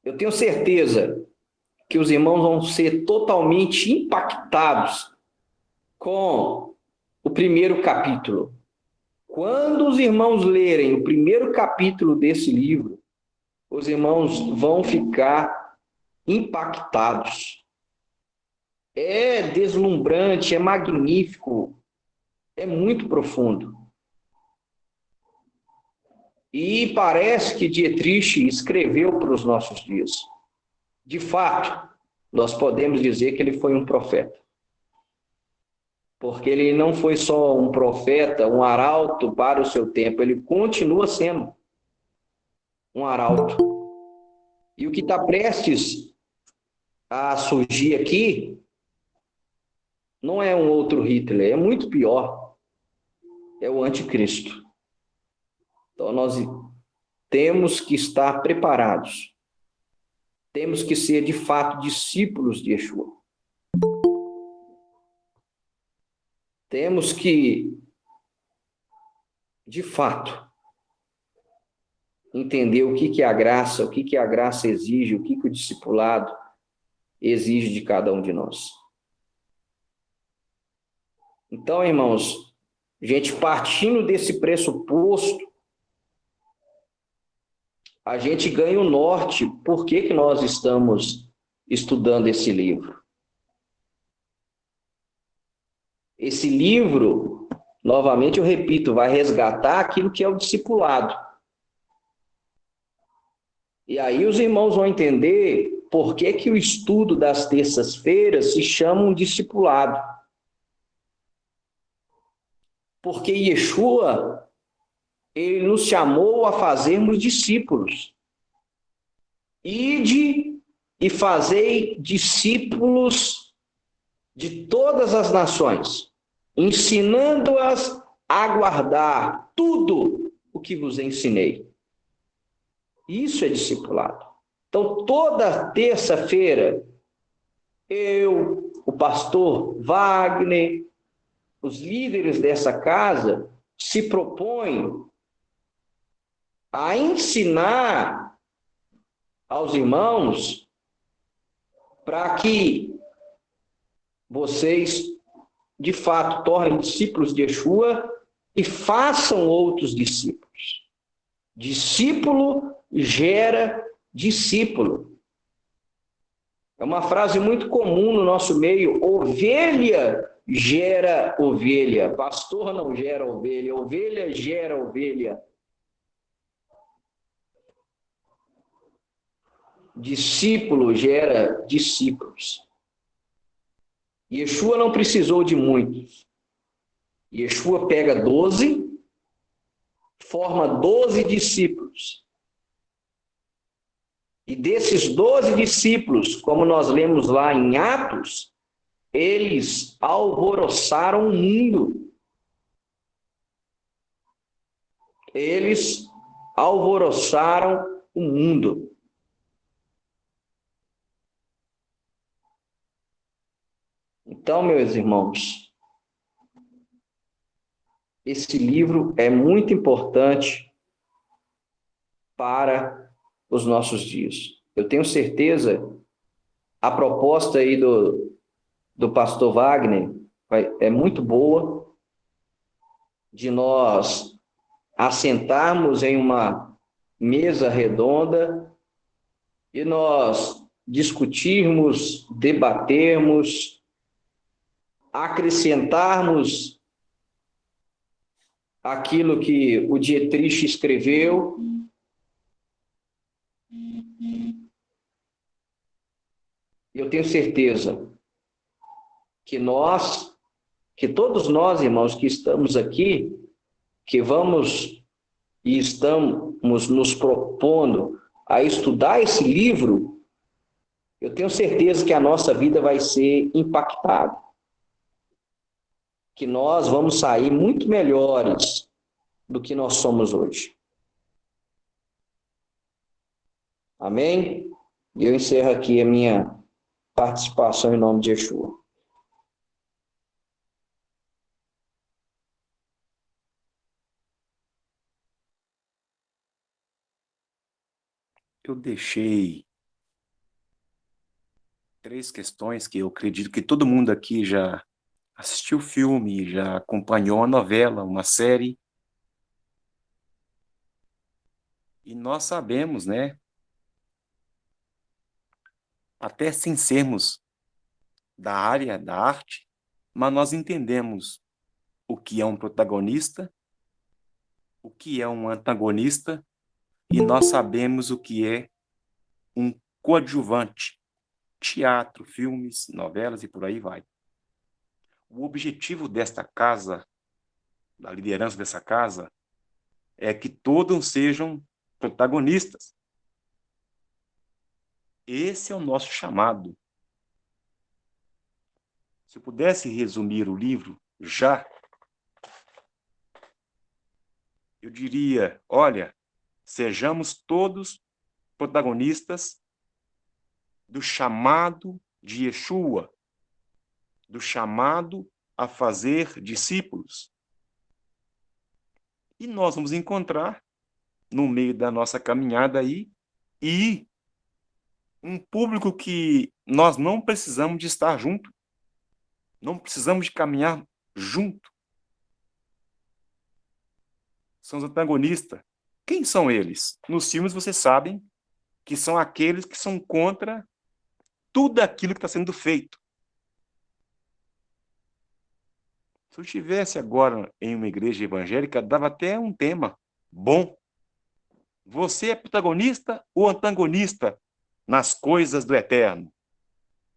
Eu tenho certeza que os irmãos vão ser totalmente impactados com o primeiro capítulo. Quando os irmãos lerem o primeiro capítulo desse livro, os irmãos vão ficar impactados. É deslumbrante, é magnífico, é muito profundo. E parece que Dietrich escreveu para os nossos dias. De fato, nós podemos dizer que ele foi um profeta. Porque ele não foi só um profeta, um arauto para o seu tempo, ele continua sendo um arauto. E o que está prestes a surgir aqui não é um outro Hitler, é muito pior, é o anticristo. Então nós temos que estar preparados, temos que ser de fato discípulos de Yeshua. Temos que, de fato, entender o que é a graça, o que a graça exige, o que o discipulado exige de cada um de nós. Então, irmãos, gente, partindo desse pressuposto, a gente ganha o norte. Por que nós estamos estudando esse livro? Esse livro, novamente eu repito, vai resgatar aquilo que é o discipulado. E aí os irmãos vão entender por que o estudo das terças-feiras se chama um discipulado. Porque Yeshua, ele nos chamou a fazermos discípulos. Ide e fazei discípulos de todas as nações, ensinando-as a guardar tudo o que vos ensinei. Isso é discipulado. Então, toda terça-feira, eu, o pastor Wagner, os líderes dessa casa se propõem a ensinar aos irmãos para que vocês, de fato, tornem discípulos de Yeshua e façam outros discípulos. Discípulo gera discípulo. É uma frase muito comum no nosso meio: ovelha gera ovelha, pastor não gera ovelha, ovelha gera ovelha. Discípulo gera discípulos. Yeshua não precisou de muitos. Yeshua pega 12, forma 12 discípulos. E desses 12 discípulos, como nós lemos lá em Atos, eles alvoroçaram o mundo. Eles alvoroçaram o mundo. Então, meus irmãos, esse livro é muito importante para os nossos dias. Eu tenho certeza, a proposta aí do pastor Wagner é muito boa, de nós assentarmos em uma mesa redonda e nós discutirmos, debatermos, acrescentarmos aquilo que o Dietrich escreveu. Eu tenho certeza que todos nós, irmãos, que estamos aqui, que vamos e estamos nos propondo a estudar esse livro, eu tenho certeza que a nossa vida vai ser impactada. Que nós vamos sair muito melhores do que nós somos hoje. Amém? E eu encerro aqui a minha participação em nome de Yeshua. Eu deixei 3 questões que eu acredito que todo mundo aqui já assistiu o filme, já acompanhou a novela, uma série. E nós sabemos, né? Até sem sermos da área da arte, mas nós entendemos o que é um protagonista, o que é um antagonista, e nós sabemos o que é um coadjuvante. Teatro, filmes, novelas e por aí vai. O objetivo desta casa, da liderança dessa casa, é que todos sejam protagonistas. Esse é o nosso chamado. Se eu pudesse resumir o livro já, eu diria, olha, sejamos todos protagonistas do chamado de Yeshua, do chamado a fazer discípulos. E nós vamos encontrar, no meio da nossa caminhada aí, e um público que nós não precisamos de estar junto, não precisamos de caminhar junto. São os antagonistas. Quem são eles? Nos filmes vocês sabem que são aqueles que são contra tudo aquilo que está sendo feito. Se eu estivesse agora em uma igreja evangélica, dava até um tema bom. Você é protagonista ou antagonista nas coisas do eterno?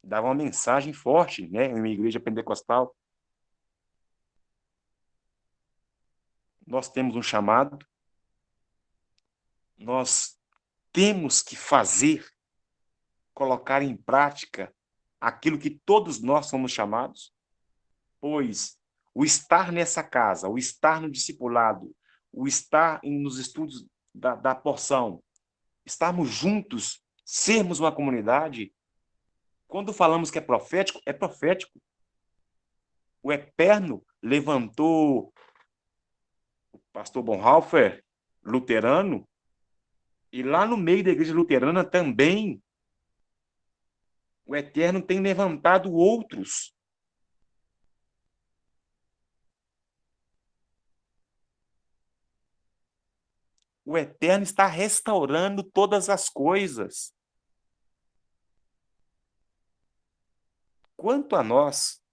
Dava uma mensagem forte, né, em uma igreja pentecostal. Nós temos um chamado, nós temos que fazer, colocar em prática aquilo que todos nós somos chamados, pois o estar nessa casa, o estar no discipulado, o estar nos estudos da porção, estarmos juntos, sermos uma comunidade, quando falamos que é profético, é profético. O Eterno levantou o pastor Bonhoeffer, luterano, e lá no meio da igreja luterana também o Eterno tem levantado outros. O Eterno está restaurando todas as coisas. Quanto a nós,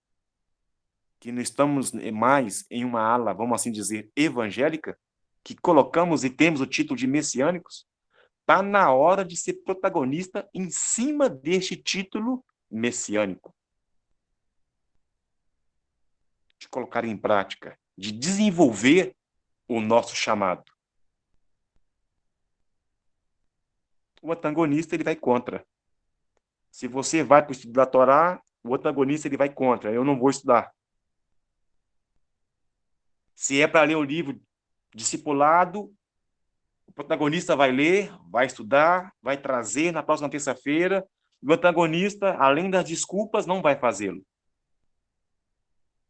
que não estamos mais em uma ala, vamos assim dizer, evangélica, que colocamos e temos o título de messiânicos, está na hora de ser protagonista em cima deste título messiânico. De colocar em prática, de desenvolver o nosso chamado. O antagonista ele vai contra. Se você vai para o estudo da Torá, o antagonista ele vai contra. Eu não vou estudar. Se é para ler o livro discipulado, o protagonista vai ler, vai estudar, vai trazer na próxima terça-feira. O antagonista, além das desculpas, não vai fazê-lo.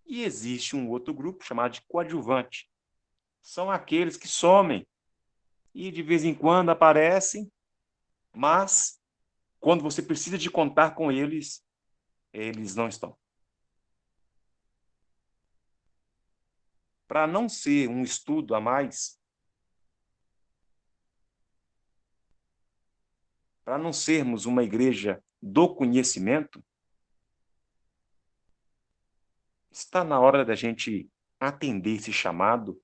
E existe um outro grupo chamado de coadjuvante. São aqueles que somem e de vez em quando aparecem, mas quando você precisa de contar com eles, eles não estão. Para não ser um estudo a mais, para não sermos uma igreja do conhecimento, está na hora da gente atender esse chamado,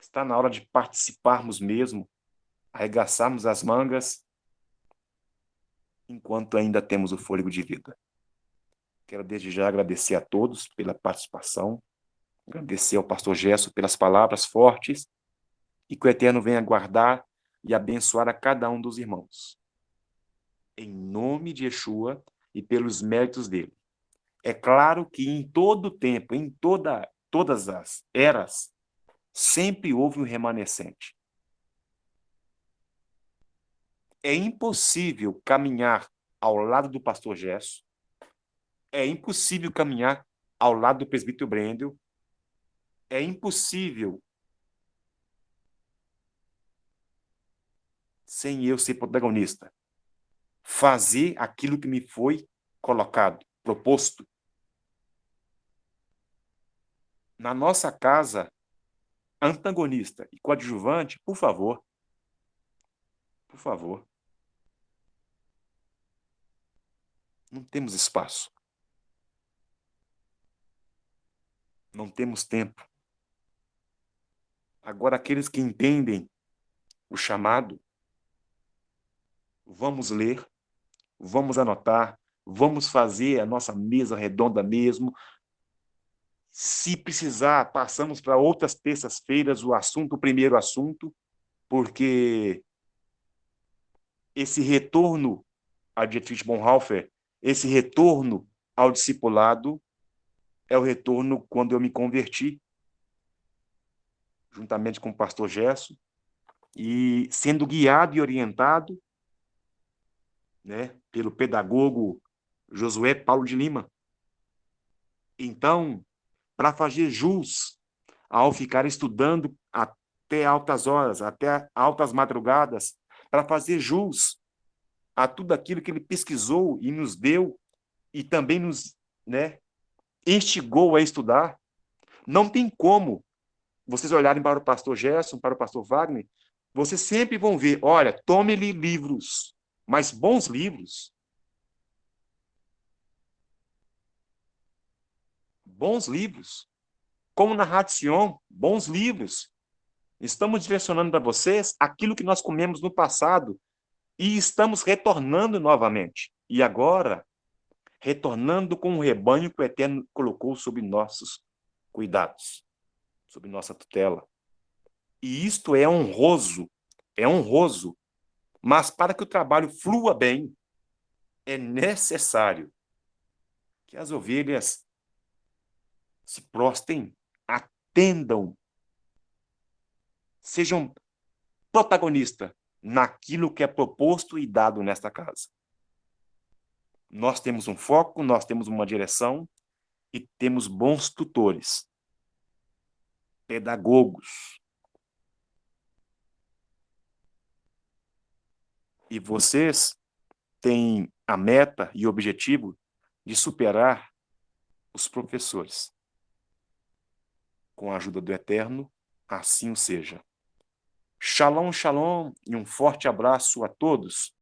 está na hora de participarmos mesmo, arregaçarmos as mangas, enquanto ainda temos o fôlego de vida. Quero desde já agradecer a todos pela participação, agradecer ao pastor Gerson pelas palavras fortes, e que o Eterno venha guardar e abençoar a cada um dos irmãos. Em nome de Yeshua e pelos méritos dele. É claro que em todo tempo, em todas as eras, sempre houve um remanescente. É impossível caminhar ao lado do pastor Gerson, é impossível caminhar ao lado do presbítero Brendel, é impossível sem eu ser protagonista, fazer aquilo que me foi colocado, proposto. Na nossa casa, antagonista e coadjuvante, por favor, não temos espaço. Não temos tempo. Agora, aqueles que entendem o chamado, vamos ler, vamos anotar, vamos fazer a nossa mesa redonda mesmo. Se precisar, passamos para outras terças-feiras o primeiro assunto, porque esse retorno a Dietrich Bonhoeffer, esse retorno ao discipulado é o retorno quando eu me converti, juntamente com o pastor Gerson, e sendo guiado e orientado, né, pelo pedagogo Josué Paulo de Lima. Então, para fazer jus ao ficar estudando até altas horas, até altas madrugadas, para fazer jus a tudo aquilo que ele pesquisou e nos deu e também nos, né, instigou a estudar, não tem como vocês olharem para o pastor Gerson, para o pastor Wagner, vocês sempre vão ver, olha, tome-lhe livros, mas bons livros. Bons livros. Como na Ration, bons livros. Estamos direcionando para vocês aquilo que nós comemos no passado e estamos retornando novamente. E agora, retornando com o rebanho que o Eterno colocou sob nossos cuidados, sob nossa tutela. E isto é honroso, mas para que o trabalho flua bem, é necessário que as ovelhas se prostem, atendam, sejam protagonistas naquilo que é proposto e dado nesta casa. Nós temos um foco, nós temos uma direção e temos bons tutores, pedagogos. E vocês têm a meta e o objetivo de superar os professores. Com a ajuda do Eterno, assim o seja. Shalom, shalom e um forte abraço a todos.